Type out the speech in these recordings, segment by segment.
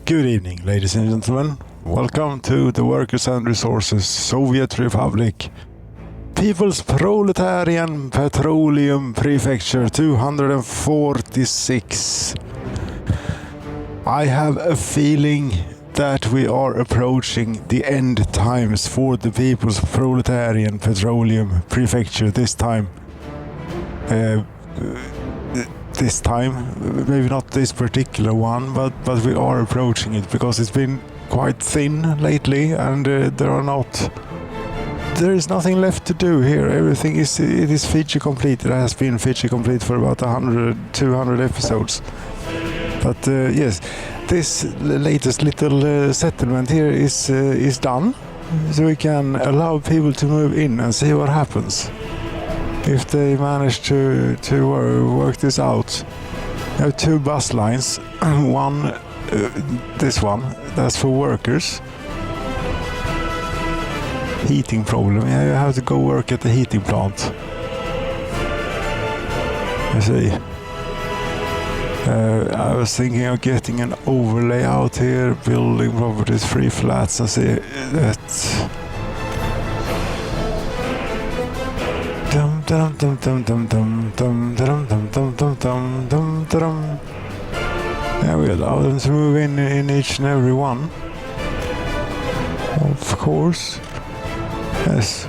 Good evening, ladies and gentlemen. Welcome to the Workers and Resources Soviet Republic. People's Proletarian Petroleum Prefecture 246. I have a feeling that we are approaching the end times for the People's Proletarian Petroleum Prefecture this time. Maybe not this particular one, but we are approaching it because it's been quite thin lately, and there is nothing left to do here. Everything is feature complete. It has been feature complete for about 200 episodes. But yes, this latest little settlement here is done, so we can allow people to move in and see what happens if they manage to work this out. We have two bus lines. This one, that's for workers. Heating problem. Yeah, you have to go work at the heating plant. I see. I was thinking of getting an overlay out here, building properties, 3 flats, and see that. Yeah, we allow them to move in each and every one. Of course. Yes.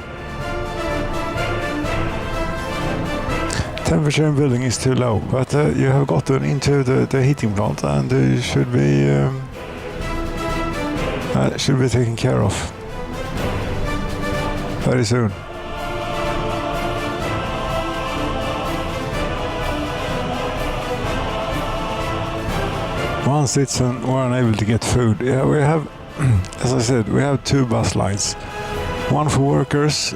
Temperature in building is too low, but you have gotten into the heating plant, and it should be taken care of very soon. One citizen were unable to get food. Yeah, we have, as I said, we have 2 bus lines. One for workers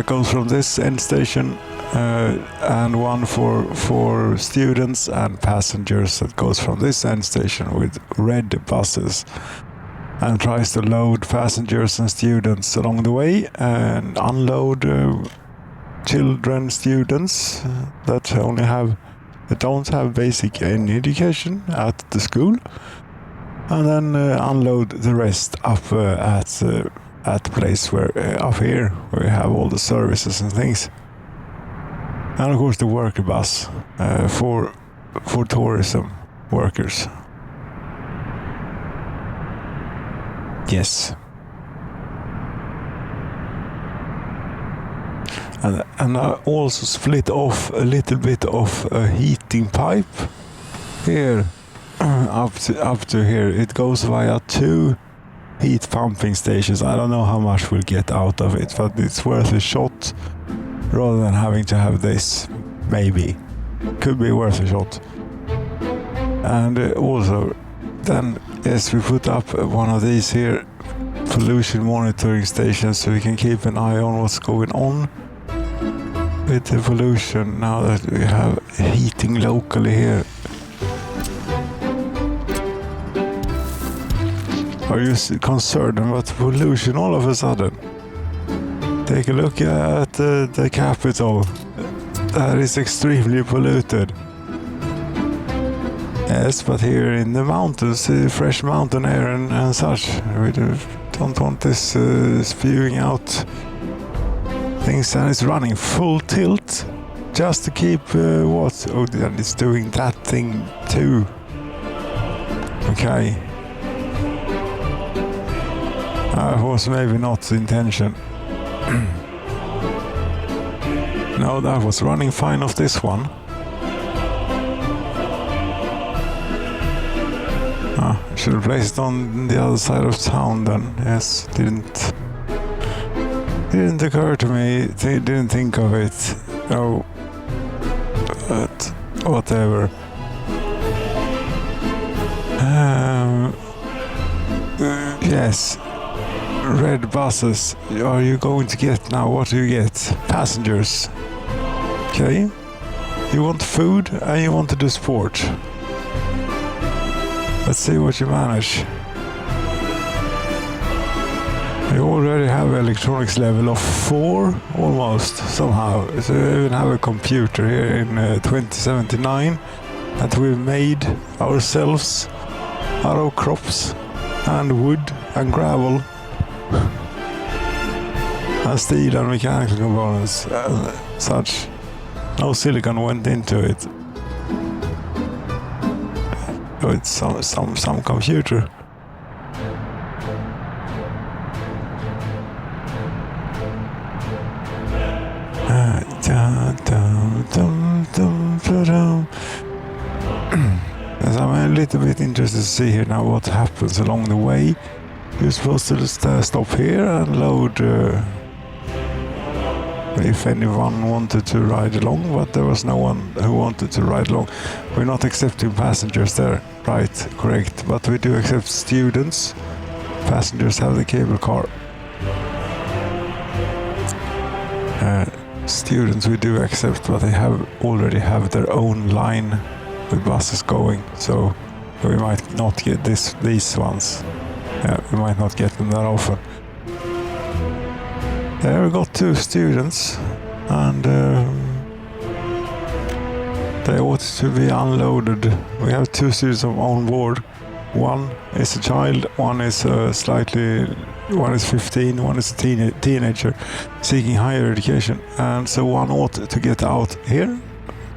goes from this end station, and one for students and passengers that goes from this end station with red buses, and tries to load passengers and students along the way and unload children, students that don't have basic any education at the school, and then unload the rest up at the place where up here where we have all the services and things, and of course the worker bus for tourism workers. Yes. And I also split off a little bit of a heating pipe here up to here. It goes via 2 heat pumping stations. I don't know how much we'll get out of it, but it's worth a shot rather than having to have this. Maybe could be worth a shot. And also then yes, we put up one of these here pollution monitoring stations, so we can keep an eye on what's going on with the pollution now that we have heating locally here. Are you concerned about pollution all of a sudden? Take a look at the capital. That is extremely polluted. Yes, but here in the mountains, fresh mountain air and such, we don't want this spewing out things, and it's running full tilt just to keep what? Oh, and it's doing that thing too. Okay. That was maybe not the intention. No, that was running fine off this one. Should have placed it on the other side of town then. Yes, didn't occur to me. Didn't think of it. Oh, but whatever. Yes, red buses. Are you going to get now? What do you get? Passengers. Okay. You want food and you want to do sport. Let's see what you manage. You already have electronics level of 4, almost, somehow. So we even have a computer here in 2079 that we made ourselves. out of crops and wood and gravel and steel and mechanical components and such. No silicon went into it. It's some computer. Yes, I'm a little bit interested to see here now what happens along the way. You're supposed to just stop here and load if anyone wanted to ride along, but there was no one who wanted to ride along. We're not accepting passengers there, right, correct, but we do accept students. Passengers have the cable car. Students we do accept, but they already have their own line with buses going, so we might not get these ones. We might not get them that often. There we got 2 students, and they ought to be unloaded. We have 2 students on board. One is a child, one is 15, one is a teenager seeking higher education, and so one ought to get out here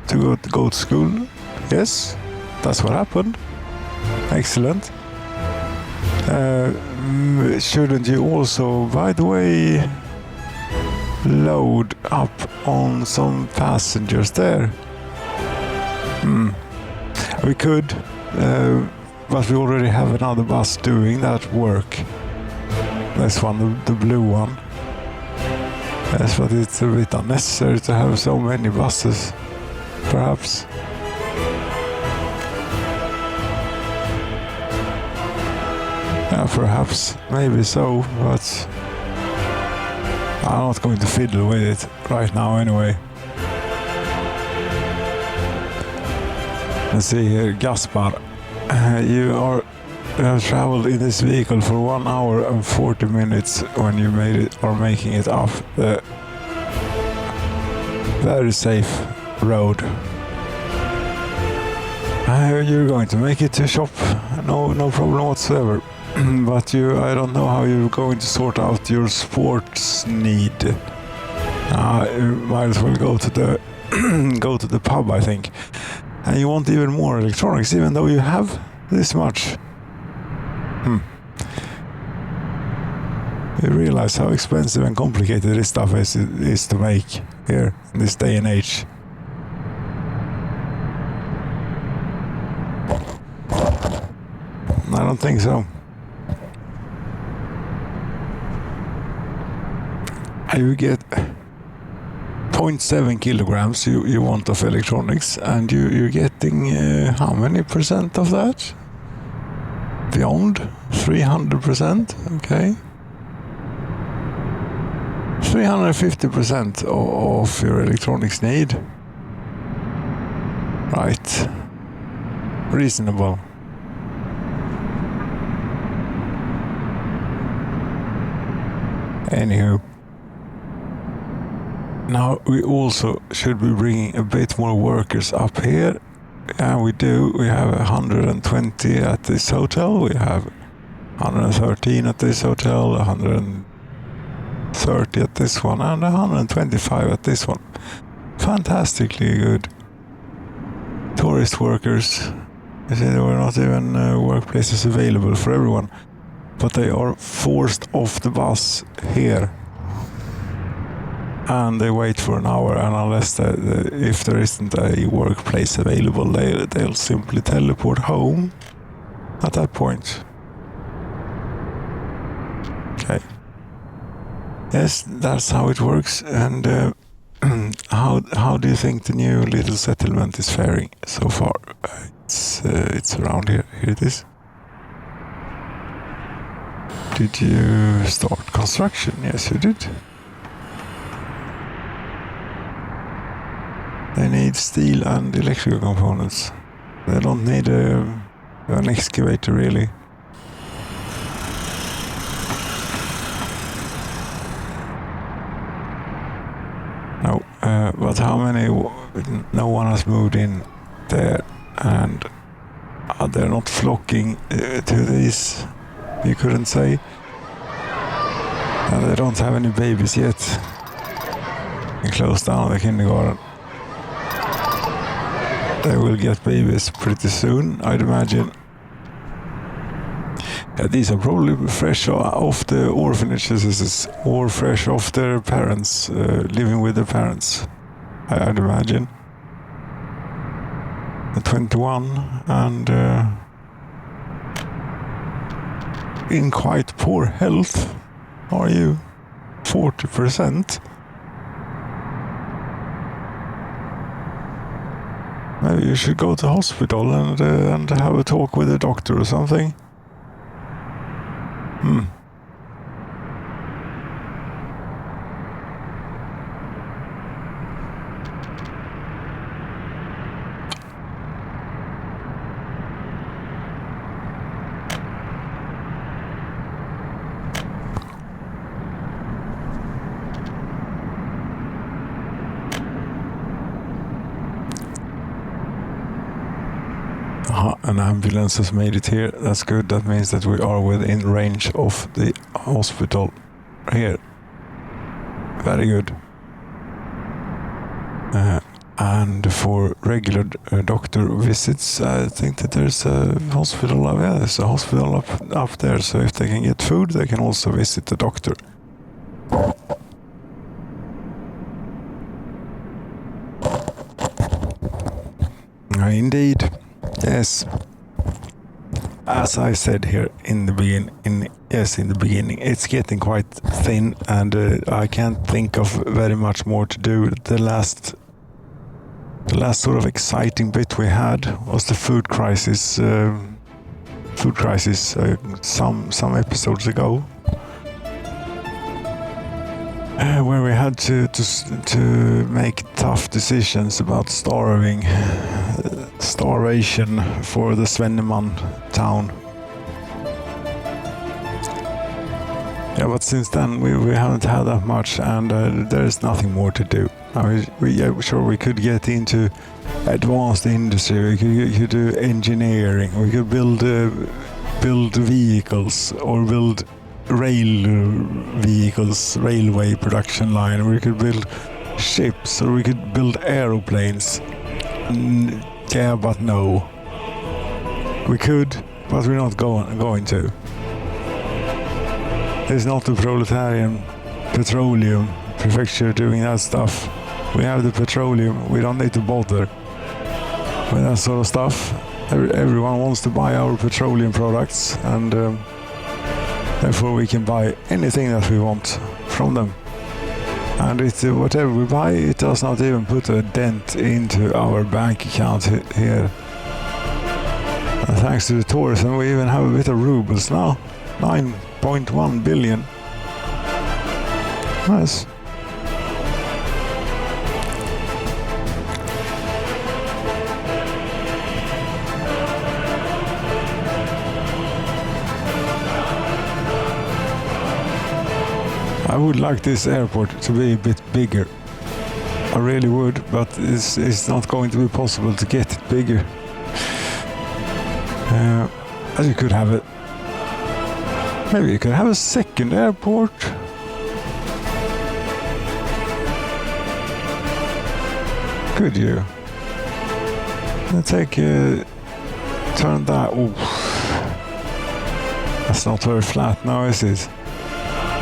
to go to school. Yes, that's what happened. Excellent. Shouldn't you also, by the way, load up on some passengers there? We could, but we already have another bus doing that work. This one, the blue one. Yes, but it's a bit unnecessary to have so many buses, perhaps. Yeah, perhaps, maybe so, but I'm not going to fiddle with it right now anyway. Let's see here, Gaspar. You have traveled in this vehicle for 1 hour and 40 minutes when you are making it off the very safe road. You're going to make it to shop, no problem whatsoever. But I don't know how you're going to sort out your sports need. You might as well go to the pub, I think. And you want even more electronics, even though you have this much. You realize how expensive and complicated this stuff is to make here in this day and age. I don't think so. You get 0.7 kilograms you want of electronics, and you're getting how many percent of that? Beyond 300%, okay. 350% of your electronics need. Right. Reasonable. Anywho. Now we also should be bringing a bit more workers up here. And we do. We have 120 at this hotel. We have 113 at this hotel, 130 at this one, and 125 at this one. Fantastically good. Tourist workers. You see, there were not even workplaces available for everyone, but they are forced off the bus here. And they wait for an hour, and unless if there isn't a workplace available, they'll simply teleport home at that point. Okay. Yes, that's how it works. And how do you think the new little settlement is faring so far? It's around here. Here it is. Did you start construction? Yes, you did. They need steel and electrical components. They don't need an excavator, really. No, but how many? No one has moved in there, and they're not flocking to these, you couldn't say. And they don't have any babies yet. They closed down the kindergarten. They will get babies pretty soon, I'd imagine. Yeah, these are probably fresh off the orphanages or fresh off their parents, living with their parents, I'd imagine. 21 and in quite poor health. Are you? 40%? Maybe you should go to hospital and have a talk with a doctor or something. An ambulance has made it here. That's good. That means that we are within range of the hospital here. Very good. And for regular doctor visits, I think that there's a hospital. Yeah, there's a hospital up there. So if they can get food, they can also visit the doctor. Indeed. Yes, as I said here in the beginning, it's getting quite thin, and I can't think of very much more to do. The last sort of exciting bit we had was the food crisis. Some episodes ago, where we had to make tough decisions about starvation for the Svenneman town. Yeah, but since then we haven't had that much, and there is nothing more to do. We could get into advanced industry. We could do engineering. We could build vehicles or build railway production line. We could build ships, or we could build aeroplanes. Yeah, but no. We could, but we're not going to. It's not the Proletarian, Petroleum, Prefecture doing that stuff. We have the Petroleum, we don't need to bother with that sort of stuff. Everyone wants to buy our petroleum products, and therefore we can buy anything that we want from them. And whatever we buy, it does not even put a dent into our bank account here. And thanks to the tourism, we even have a bit of rubles now. 9.1 billion. Nice. I would like this airport to be a bit bigger. I really would, but it's not going to be possible to get it bigger. As you could have it. Maybe you could have a second airport. Could you? Let's turn that. Oh, that's not very flat now, is it?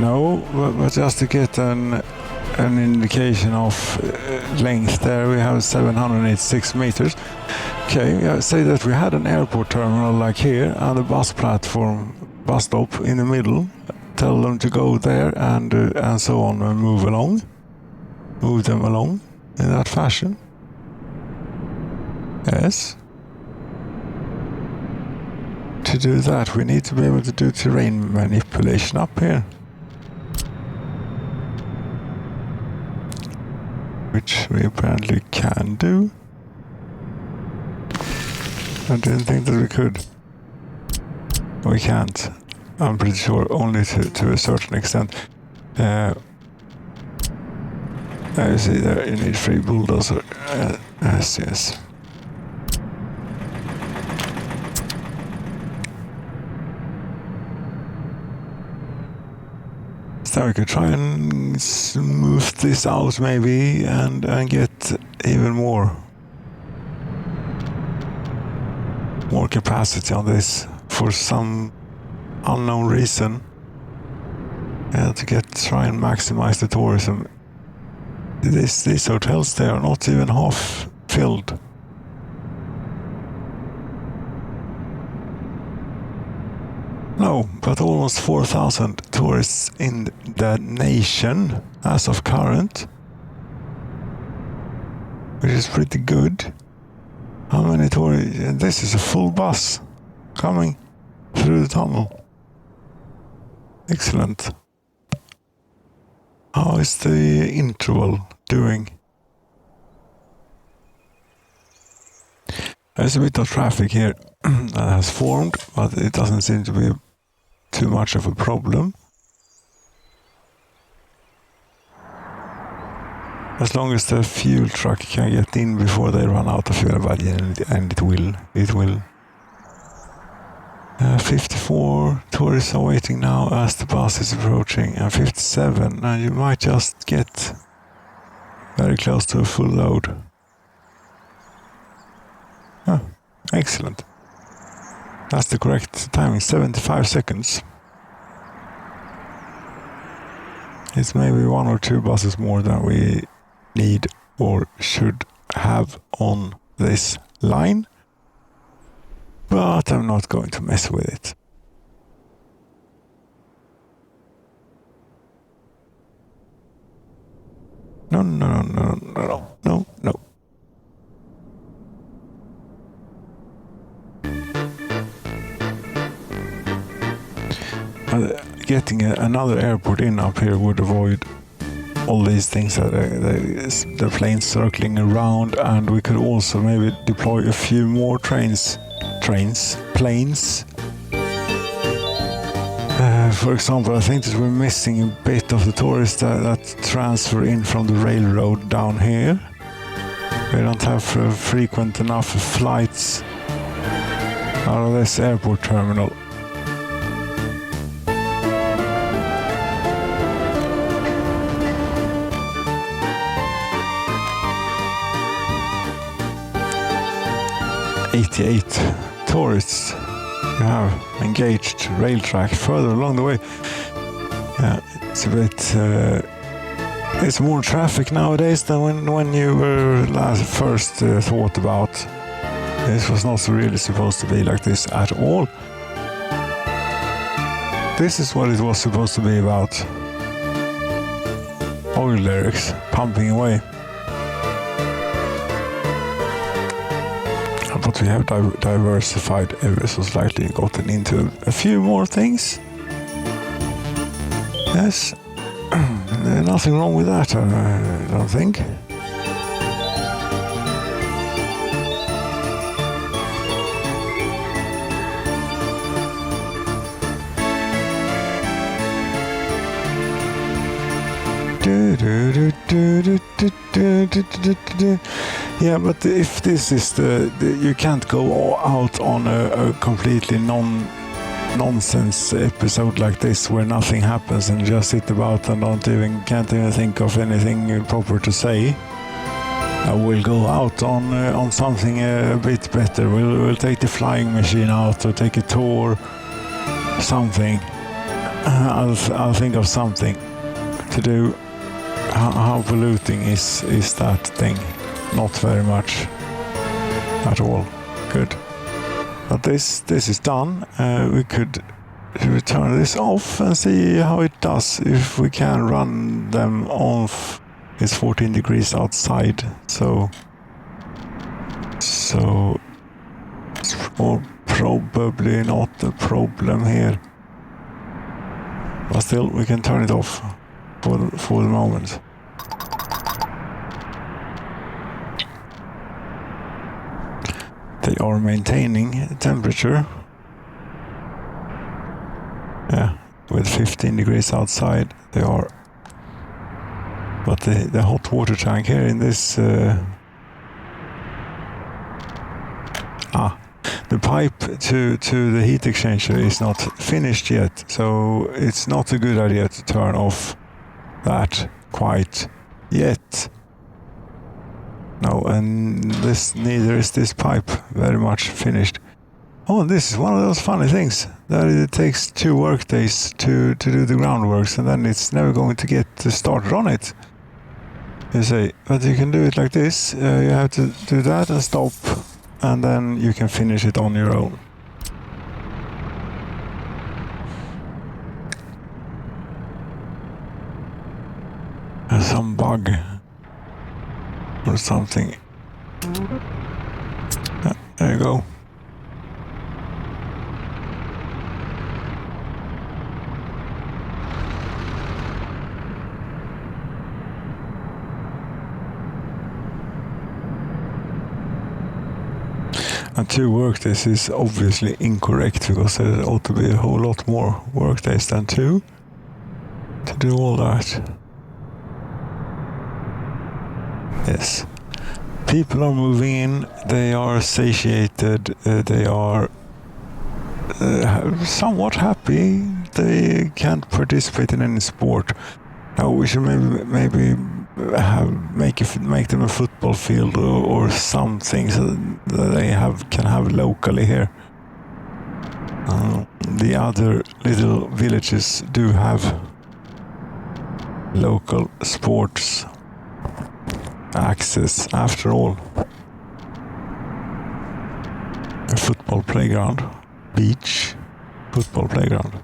No, but just to get an indication of length there, we have 786 meters. Okay, say that we had an airport terminal like here and a bus stop in the middle. Tell them to go there and so on and move them along in that fashion. Yes. To do that, we need to be able to do terrain manipulation up here. Which we apparently can do. I didn't think that we could. We can't. I'm pretty sure only to a certain extent. I see there, you need free bulldozer. Yes. So we could try and smooth this out maybe and get even more capacity on this for some unknown reason. Yeah, to try and maximize the tourism. These hotels, they are not even half filled. No, but almost 4,000 tourists in the nation as of current, which is pretty good. How many tourists? And this is a full bus coming through the tunnel. Excellent. How is the interval doing? There's a bit of traffic here that has formed, but it doesn't seem to be too much of a problem. As long as the fuel truck can get in before they run out of fuel, and it will. 54 tourists are waiting now as the bus is approaching, and 57, and you might just get very close to a full load. Excellent. That's the correct timing, 75 seconds. It's maybe 1 or 2 buses more than we need or should have on this line, but I'm not going to mess with it. No. Getting another airport in up here would avoid all these things, the planes circling around, and we could also maybe deploy a few more planes. For example, I think that we're missing a bit of the tourists that transfer in from the railroad down here. We don't have frequent enough flights out of this airport terminal. Tourists we have engaged rail track further along the way. It's a bit it's more traffic nowadays than when you were first thought about. This was not really supposed to be like this at all. This is what it was supposed to be about. Oil derricks pumping away. But we have diversified ever so slightly, gotten into a few more things. Yes, nothing wrong with that, I don't think. Yeah, but if this is you can't go out on a completely nonsense episode like this where nothing happens and just sit about and can't even think of anything proper to say. I will go out on something a bit better. We'll take the flying machine out or take a tour, something. I'll think of something to do. How polluting is that thing? Not very much at all. Good. But this is done. We could turn this off and see how it does. If we can run them off. It's 14 degrees outside, so it's probably not a problem here. But still, we can turn it off for the moment. They are maintaining temperature. Yeah, with 15 degrees outside, they are. But the hot water tank here in this... the pipe to the heat exchanger is not finished yet, so it's not a good idea to turn off that quite yet. No, and neither is this pipe very much finished. Oh, and this is one of those funny things that it takes 2 workdays to do the groundworks, and then it's never going to get started on it. You say, but you can do it like this. You have to do that and stop, and then you can finish it on your own. There's some bug or something. There you go. And 2 workdays is obviously incorrect, because there ought to be a whole lot more workdays than 2 to do all that. Yes. People are moving in, they are satiated, they are somewhat happy, they can't participate in any sport. Now we should maybe make them a football field or something so that they can have locally here. The other little villages do have local sports access after all. A football playground, beach, football playground.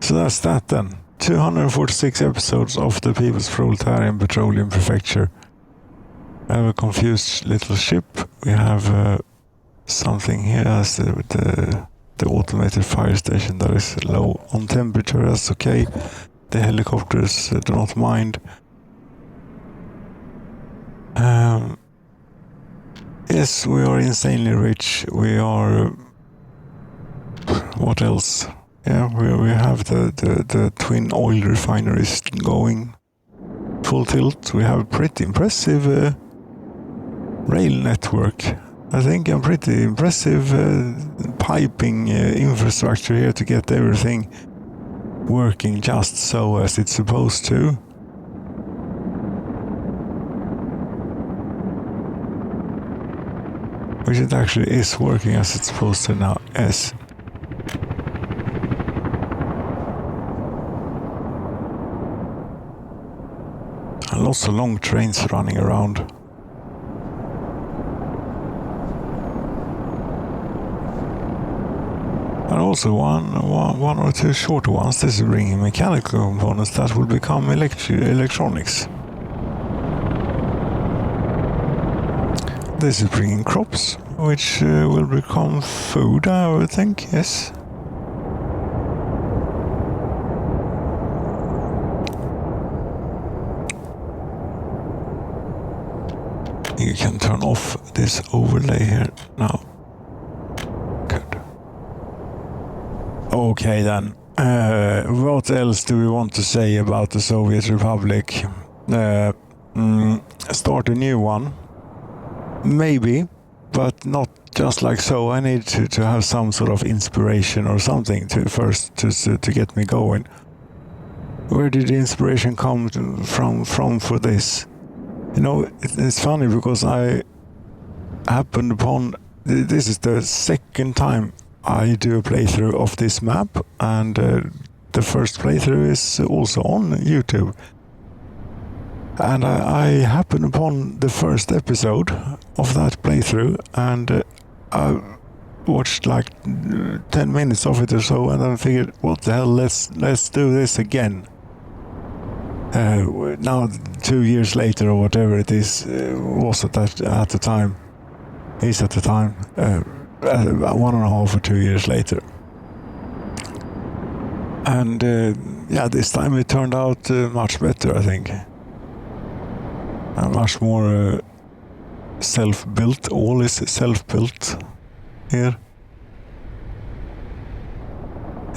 So that's that then. 246 episodes of the People's Proletarian Petroleum Prefecture. We have a confused little ship. We have something here as the automated fire station that is low on temperature. That's okay. The helicopters do not mind. Yes, we are insanely rich. We are... what else? Yeah, we have the twin oil refineries going full tilt. We have a pretty impressive rail network, I think, and pretty impressive piping infrastructure here to get everything working just so as it's supposed to. Which it actually is working as it's supposed to now, yes. Lots of long trains running around. And also one or 2 shorter ones. This is bringing mechanical components that will become electronics. This is bringing crops, which will become food, I would think, yes. You can turn off this overlay here now. Good. Okay then. What else do we want to say about the Soviet Republic? Start a new one. Maybe, but not just like so. I need to have some sort of inspiration or something to get me going. Where did the inspiration come from for this? You know, it's funny because I happened upon... This is the second time I do a playthrough of this map, and the first playthrough is also on YouTube. And I happened upon the first episode of that playthrough, and I watched like 10 minutes of it or so, and then figured, what the hell, let's do this again. Now 2 years later or whatever it is, was at the time, is at the time, 1.5 or 2 years later. And yeah, this time it turned out much better, I think. Much more self-built. All is self-built here.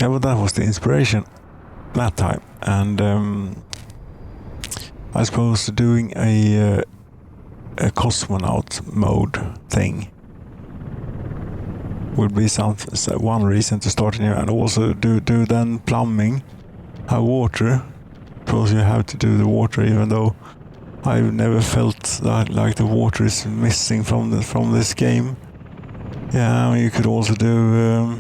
Yeah, but that was the inspiration that time. And I suppose doing a cosmonaut mode thing would be one reason to start new, and also do then plumbing, have water. Suppose you have to do the water, even though I've never felt that like the water is missing from this game. Yeah, you could also do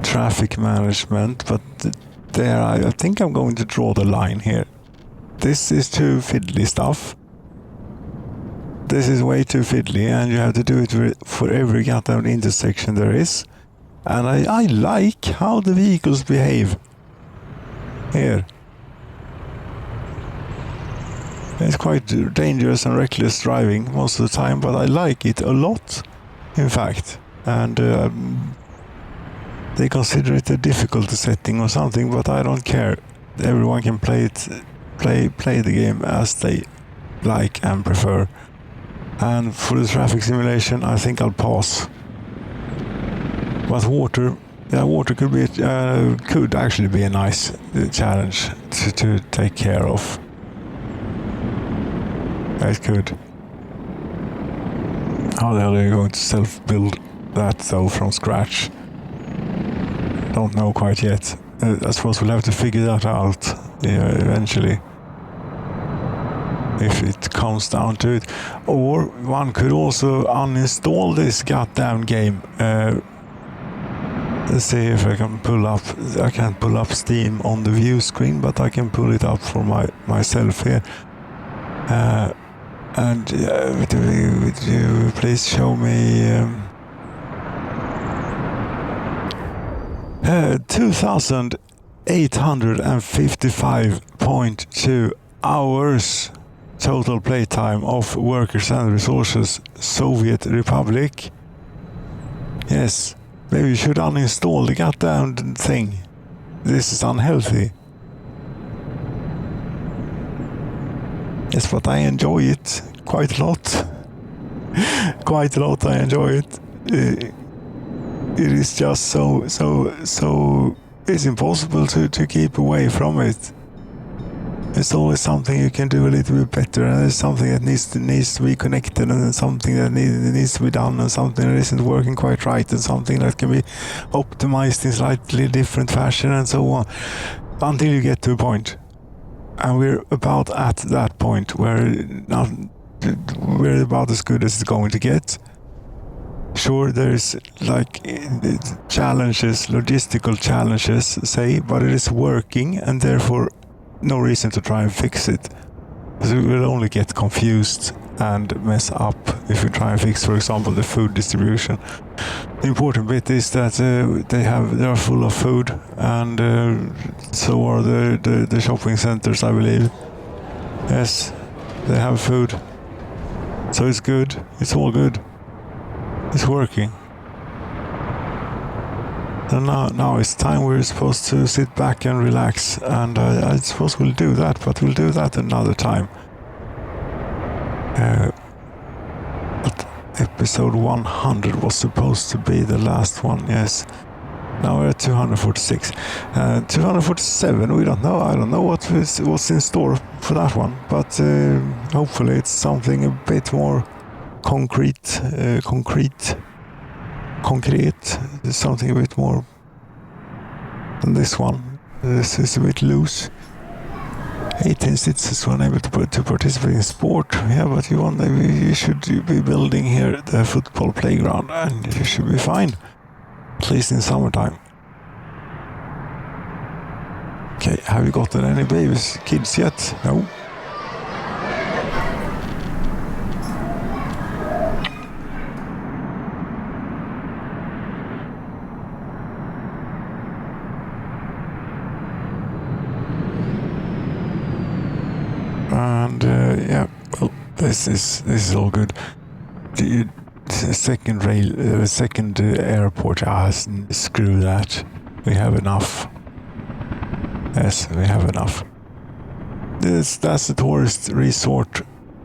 traffic management, but there I think I'm going to draw the line here. This is too fiddly stuff. This is way too fiddly, and you have to do it for every goddamn intersection there is. And I like how the vehicles behave here. It's quite dangerous and reckless driving most of the time, but I like it a lot, in fact. And they consider it a difficulty setting or something, but I don't care. Everyone can play the game as they like and prefer. And for the traffic simulation, I think I'll pass. But water could actually be a nice challenge to take care of. It could. How the hell are you going to self-build that though from scratch? Don't know quite yet. I suppose we'll have to figure that out eventually. If it comes down to it. Or one could also uninstall this goddamn game. Let's see if I can pull up. I can't pull up Steam on the view screen, but I can pull it up for myself here. And would you please show me 2,855.2 hours total playtime of Workers and Resources Soviet Republic. Yes, maybe you should uninstall the goddamn thing. This is unhealthy. Yes, but I enjoy it quite a lot. Quite a lot, I enjoy it. It is just so. It's impossible to keep away from it. There's always something you can do a little bit better, and there's something that needs to be connected, and something that needs to be done, and something that isn't working quite right, and something that can be optimized in slightly different fashion, and so on, until you get to a point. And we're about at that point where we're about as good as it's going to get. Sure, there's like challenges, logistical challenges, say, but it is working, and therefore no reason to try and fix it. Because we will only get confused and mess up if we try and fix, for example, the food distribution. The important bit is that they are full of food, and so are the shopping centers, I believe. Yes, they have food. So it's good. It's all good. It's working. So now it's time we're supposed to sit back and relax, and I suppose we'll do that, but we'll do that another time. But episode 100 was supposed to be the last one, yes. Now we're at 246. 247, we don't know. I don't know what's in store for that one, but hopefully it's something a bit more concrete, something a bit more than this one. This is a bit loose. 18 citizens were unable to participate in sport. Yeah, but you should be building here the football playground, and you should be fine. At least in summertime. Okay, have you gotten any kids yet? No. And yeah, well, this is all good. The second airport, screw that. We have enough. Yes, we have enough. That's the tourist resort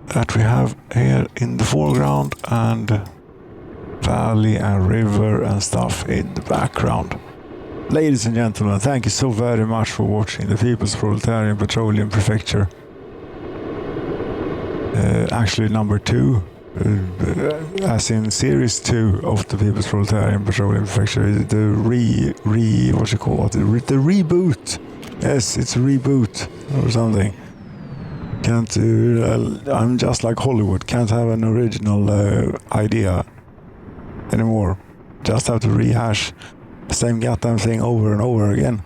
that we have here in the foreground, and valley and river and stuff in the background. Ladies and gentlemen, thank you so very much for watching the People's Proletarian Petroleum Prefecture. Actually number 2, as in series 2 of the People's Proletarian Petroleum Prefecture, the what you call it? The reboot. Yes, it's a reboot or something. Can't I'm just like Hollywood, can't have an original idea anymore. Just have to rehash the same goddamn thing over and over again.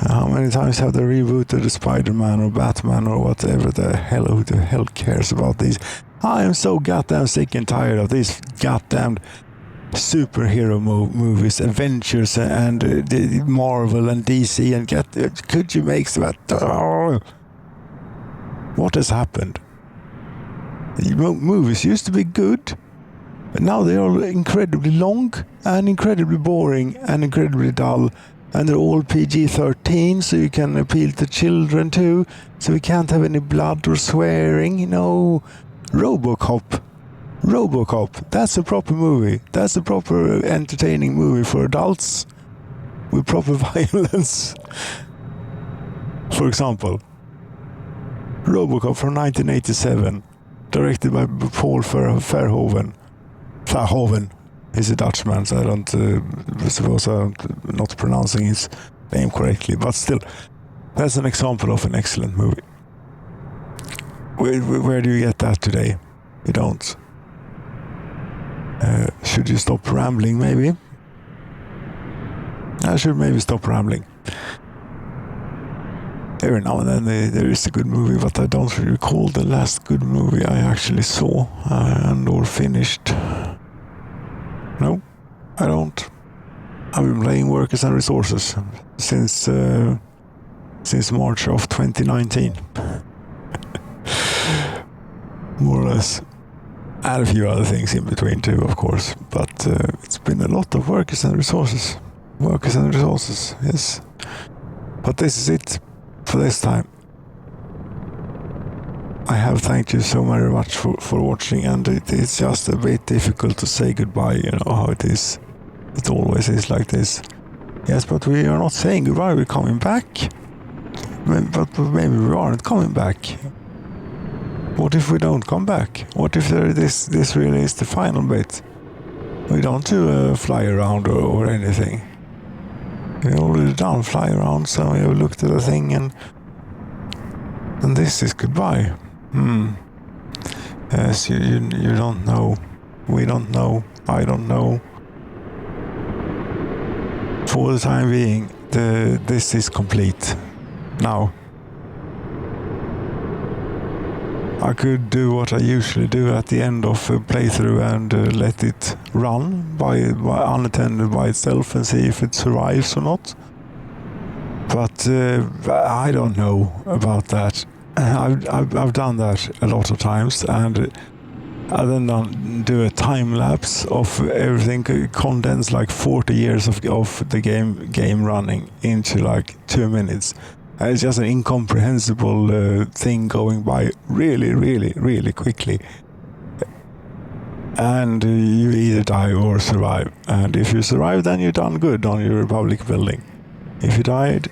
How many times have they rebooted the Spider-Man or Batman or whatever the hell, who the hell cares about these? I am so goddamn sick and tired of these goddamn superhero movies, Avengers and Marvel and DC, and could you make that? What has happened? Movies used to be good, but now they are incredibly long and incredibly boring and incredibly dull, and they're all PG-13, so you can appeal to children too, so we can't have any blood or swearing, you know. RoboCop, that's a proper movie. That's a proper entertaining movie for adults with proper violence. For example, RoboCop from 1987, directed by Paul Verhoeven. He's a Dutchman, so I don't suppose I'm not pronouncing his name correctly, but still, that's an example of an excellent movie. Where do you get that today? You don't. Should you stop rambling, maybe? I should maybe stop rambling. Every now and then there is a good movie, but I don't recall the last good movie I actually saw and or finished. No, I don't. I've been playing Workers and Resources since March of 2019. More or less. And a few other things in between too, of course. But it's been a lot of Workers and Resources. Workers and Resources, yes. But this is it for this time. I have thanked you so very much for watching, and it's just a bit difficult to say goodbye, you know how it is. It always is like this. Yes, but we are not saying goodbye, we're coming back. But maybe we aren't coming back. What if we don't come back? What if this really is the final bit? We don't do a fly around or anything. We already done fly around, so we have looked at the thing and this is goodbye. Yes, you don't know. We don't know. I don't know. For the time being, this is complete. Now, I could do what I usually do at the end of a playthrough and let it run by unattended by itself and see if it survives or not. But I don't know about that. I've done that a lot of times, and I then do a time lapse of everything, condense like 40 years of the game running into like 2 minutes. And it's just an incomprehensible thing going by really, really, really quickly. And you either die or survive. And if you survive, then you've done good on your Republic building. If you died,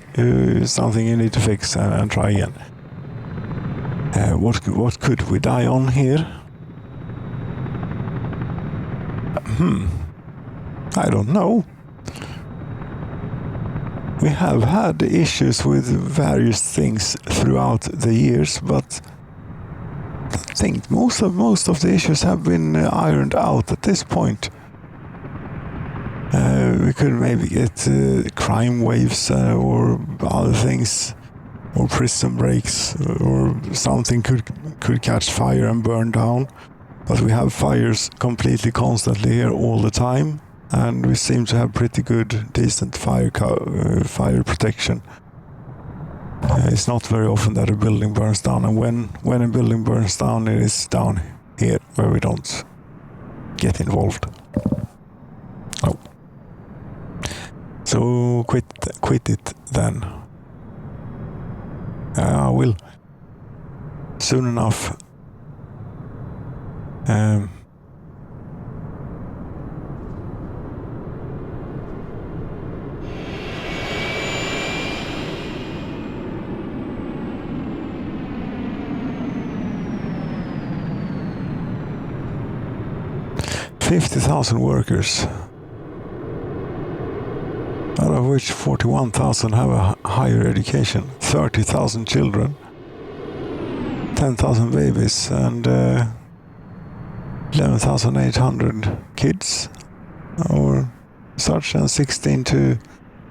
something you need to fix and try again. What could we die on here? I don't know. We have had issues with various things throughout the years, but I think most of the issues have been ironed out at this point. We could maybe get crime waves or other things, or prison breaks, or something could catch fire and burn down. But we have fires completely constantly here all the time, and we seem to have pretty good, decent fire protection. It's not very often that a building burns down, and when a building burns down, it is down here where we don't get involved. Oh. So quit it then. I will. Soon enough. 50,000 workers, out of which 41,000 have a higher education, 30,000 children, 10,000 babies, and 11,800 kids, or such, and 16 to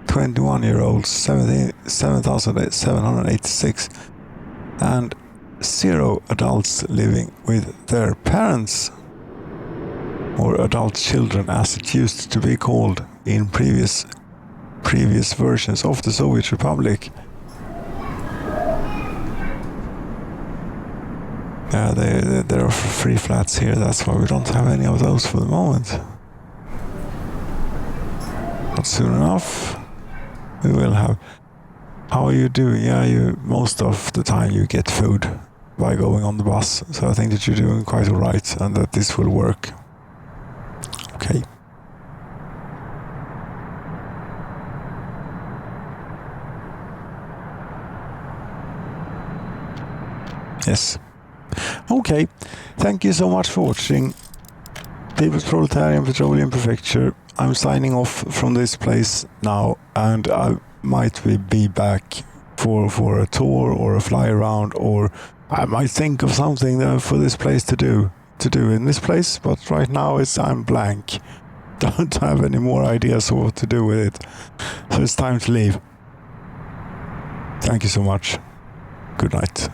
21-year-olds, 7,786, and 0 adults living with their parents, or adult children as it used to be called in previous versions of the Soviet Republic. There are free flats here, that's why we don't have any of those for the moment. But soon enough we will have. How are you doing? Yeah, most of the time you get food by going on the bus, so I think that you're doing quite alright and that this will work. Okay. Yes. Okay. Thank you so much for watching. People's Proletarian, Petroleum, Prefecture. I'm signing off from this place now, and I might be back for a tour or a fly around, or I might think of something for this place to do in this place, but right now I'm blank. Don't have any more ideas of what to do with it. So it's time to leave. Thank you so much. Good night.